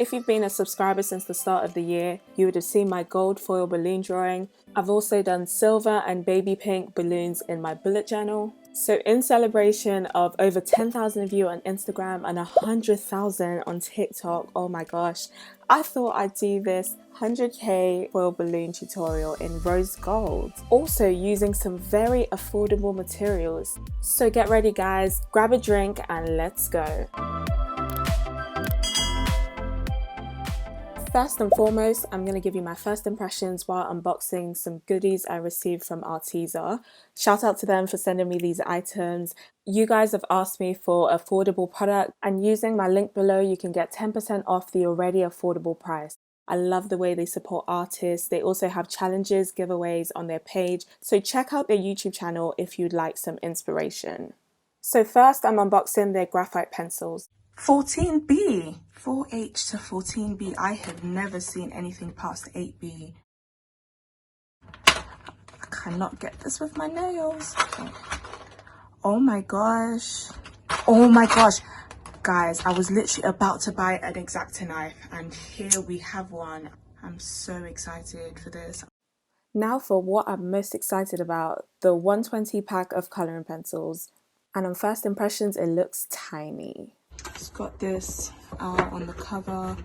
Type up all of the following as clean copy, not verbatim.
If you've been a subscriber since the start of the year, you would have seen my gold foil balloon drawing. I've also done silver and baby pink balloons in my bullet journal. So in celebration of over 10,000 views on Instagram and 100,000 on TikTok, oh my gosh, I thought I'd do this 100k foil balloon tutorial in rose gold, also using some very affordable materials. So get ready guys, grab a drink and let's go. First and foremost, I'm going to give you my first impressions while unboxing some goodies I received from Arteza. Shout out to them for sending me these items. You guys have asked me for affordable product, and using my link below you can get 10% off the already affordable price. I love the way they support artists. They also have challenges, giveaways on their page, so check out their YouTube channel if you'd like some inspiration. So first I'm unboxing their graphite pencils. 14B, 4H to 14B. I have never seen anything past 8B. I cannot get this with my nails. Okay. Oh my gosh. Oh my gosh. Guys, I was literally about to buy an X-Acto knife and here we have one. I'm so excited for this. Now for what I'm most excited about, the 120 pack of colouring pencils. And on first impressions, it looks tiny. It's got this on the cover.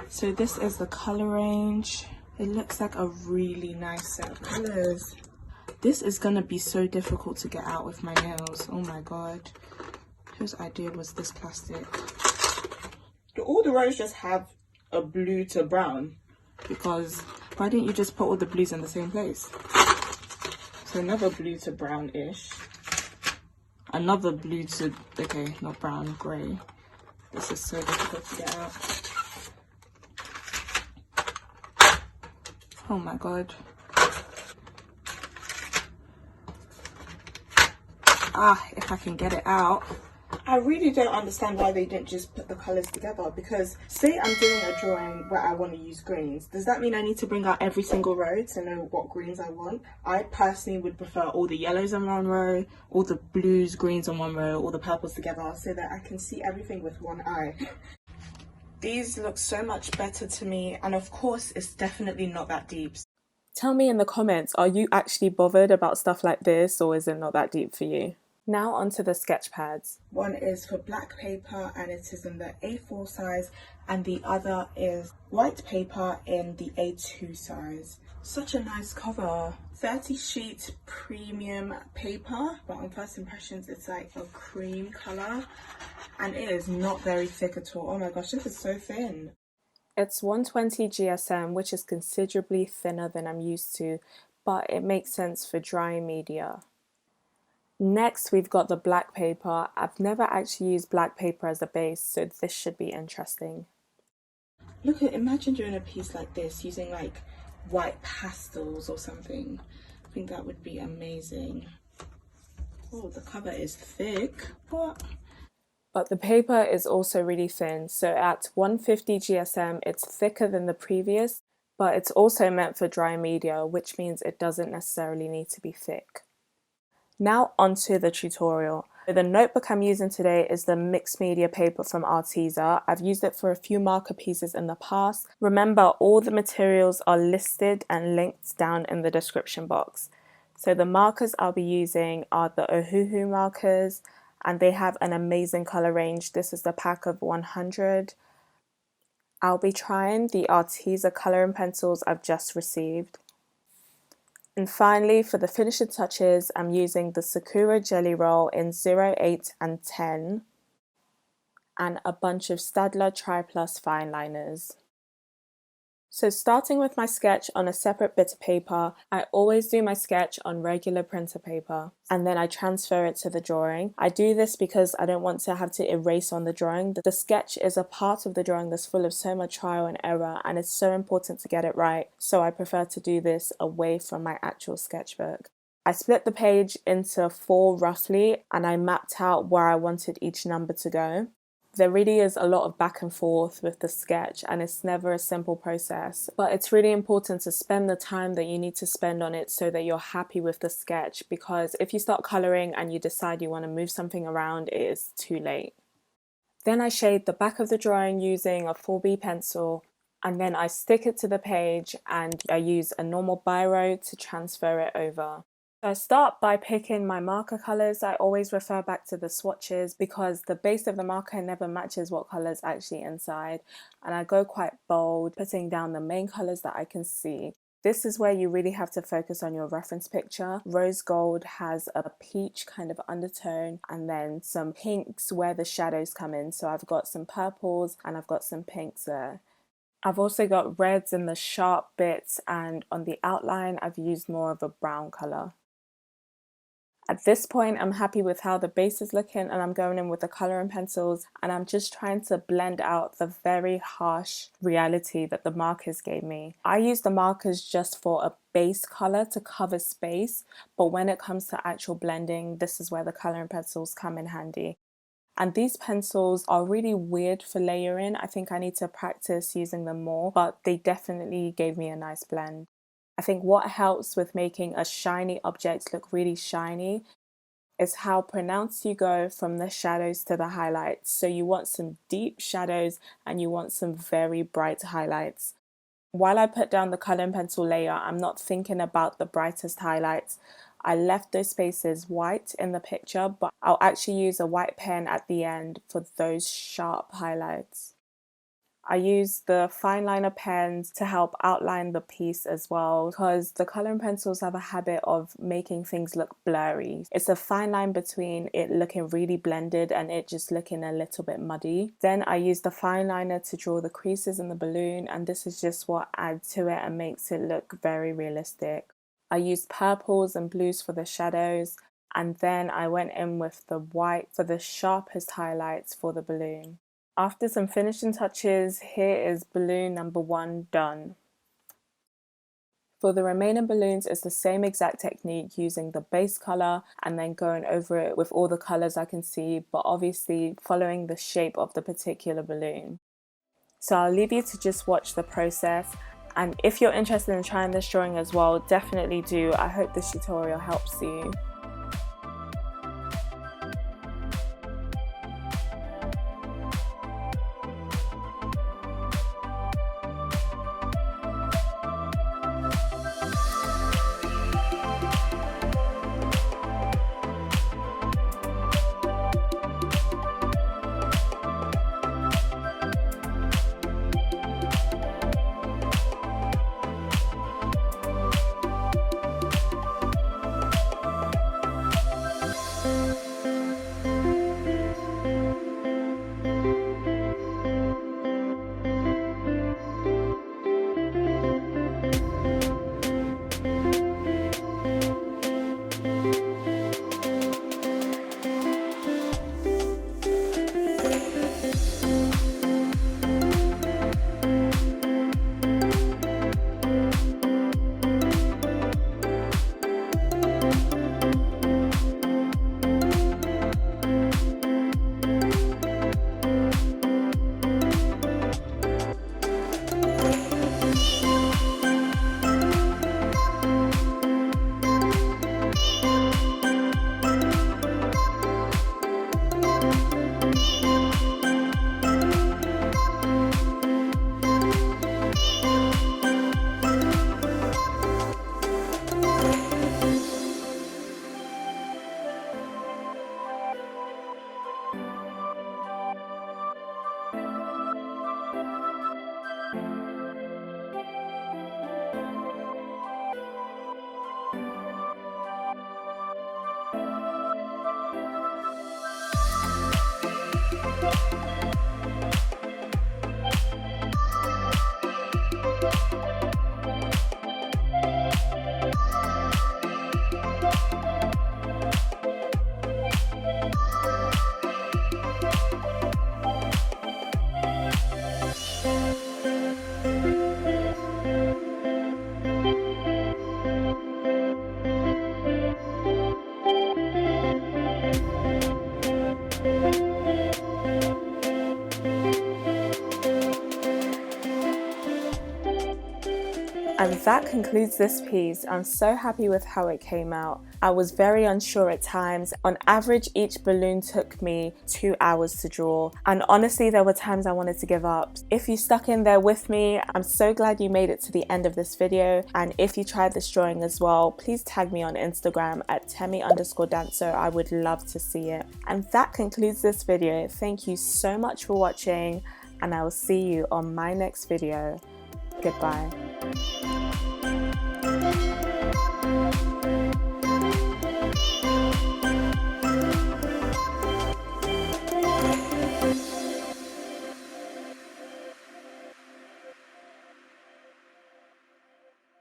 So this is the color range. It looks like a really nice set of colors. This is gonna be so difficult to get out with my nails. Oh my god. Whose idea was this plastic? Do all the rows just have a blue to brown? Because why didn't you just put all the blues in the same place? So another blue to brownish. Another blue to, okay, not brown, grey. This is so difficult to get out. Oh my god. If I can get it out. I really don't understand why they didn't just put the colours together, because say I'm doing a drawing where I want to use greens. Does that mean I need to bring out every single row to know what greens I want? I personally would prefer all the yellows on one row, all the blues, greens on one row, all the purples together so that I can see everything with one eye. These look so much better to me, and of course it's definitely not that deep. Tell me in the comments, are you actually bothered about stuff like this, or is it not that deep for you? Now onto the sketch pads. One is for black paper and it is in the A4 size, and the other is white paper in the A2 size. Such a nice cover. 30 sheet premium paper, but on first impressions it's like a cream colour and it is not very thick at all. Oh my gosh, this is so thin. It's 120 GSM, which is considerably thinner than I'm used to, but it makes sense for drying media. Next, we've got the black paper. I've never actually used black paper as a base, so this should be interesting. Imagine doing a piece like this using like white pastels or something. I think that would be amazing. Oh, the cover is thick. What? But the paper is also really thin, so at 150 GSM, it's thicker than the previous, but it's also meant for dry media, which means it doesn't necessarily need to be thick. Now onto the tutorial. The notebook I'm using today is the mixed media paper from Arteza. I've used it for a few marker pieces in the past. Remember, all the materials are listed and linked down in the description box. So the markers I'll be using are the Ohuhu markers, and they have an amazing color range. This is the pack of 100. I'll be trying the Arteza coloring pencils I've just received. And finally, for the finishing touches, I'm using the Sakura Jelly Roll in 0, 8 and 10 and a bunch of Staedtler Tri-Plus fine liners. So starting with my sketch on a separate bit of paper, I always do my sketch on regular printer paper and then I transfer it to the drawing. I do this because I don't want to have to erase on the drawing. The sketch is a part of the drawing that's full of so much trial and error, and it's so important to get it right, so I prefer to do this away from my actual sketchbook. I split the page into 4 roughly and I mapped out where I wanted each number to go. There really is a lot of back and forth with the sketch and it's never a simple process, but it's really important to spend the time that you need to spend on it so that you're happy with the sketch, because if you start colouring and you decide you want to move something around, it is too late. Then I shade the back of the drawing using a 4B pencil, and then I stick it to the page and I use a normal biro to transfer it over. So I start by picking my marker colours. I always refer back to the swatches because the base of the marker never matches what colours actually inside, and I go quite bold, putting down the main colours that I can see. This is where you really have to focus on your reference picture. Rose gold has a peach kind of undertone and then some pinks where the shadows come in. So I've got some purples and I've got some pinks there. I've also got reds in the sharp bits, and on the outline I've used more of a brown colour. At this point, I'm happy with how the base is looking, and I'm going in with the colouring pencils and I'm just trying to blend out the very harsh reality that the markers gave me. I use the markers just for a base colour to cover space, but when it comes to actual blending, this is where the colouring pencils come in handy. And these pencils are really weird for layering. I think I need to practice using them more, but they definitely gave me a nice blend. I think what helps with making a shiny object look really shiny is how pronounced you go from the shadows to the highlights. So you want some deep shadows and you want some very bright highlights. While I put down the colour and pencil layer, I'm not thinking about the brightest highlights. I left those spaces white in the picture, but I'll actually use a white pen at the end for those sharp highlights. I use the fine liner pens to help outline the piece as well, because the colouring pencils have a habit of making things look blurry. It's a fine line between it looking really blended and it just looking a little bit muddy. Then I use the fine liner to draw the creases in the balloon, and this is just what adds to it and makes it look very realistic. I used purples and blues for the shadows, and then I went in with the white for the sharpest highlights for the balloon. After some finishing touches, here is balloon number 1 done. For the remaining balloons, it's the same exact technique, using the base colour and then going over it with all the colours I can see, but obviously following the shape of the particular balloon. So I'll leave you to just watch the process, and if you're interested in trying this drawing as well, definitely do. I hope this tutorial helps you. And that concludes this piece. I'm so happy with how it came out. I was very unsure at times. On average, each balloon took me 2 hours to draw, and honestly there were times I wanted to give up. If you stuck in there with me, I'm so glad you made it to the end of this video, and if you tried this drawing as well, please tag me on Instagram at Temi_Danso. I would love to see it. And that concludes this video. Thank you so much for watching, and I will see you on my next video. Goodbye.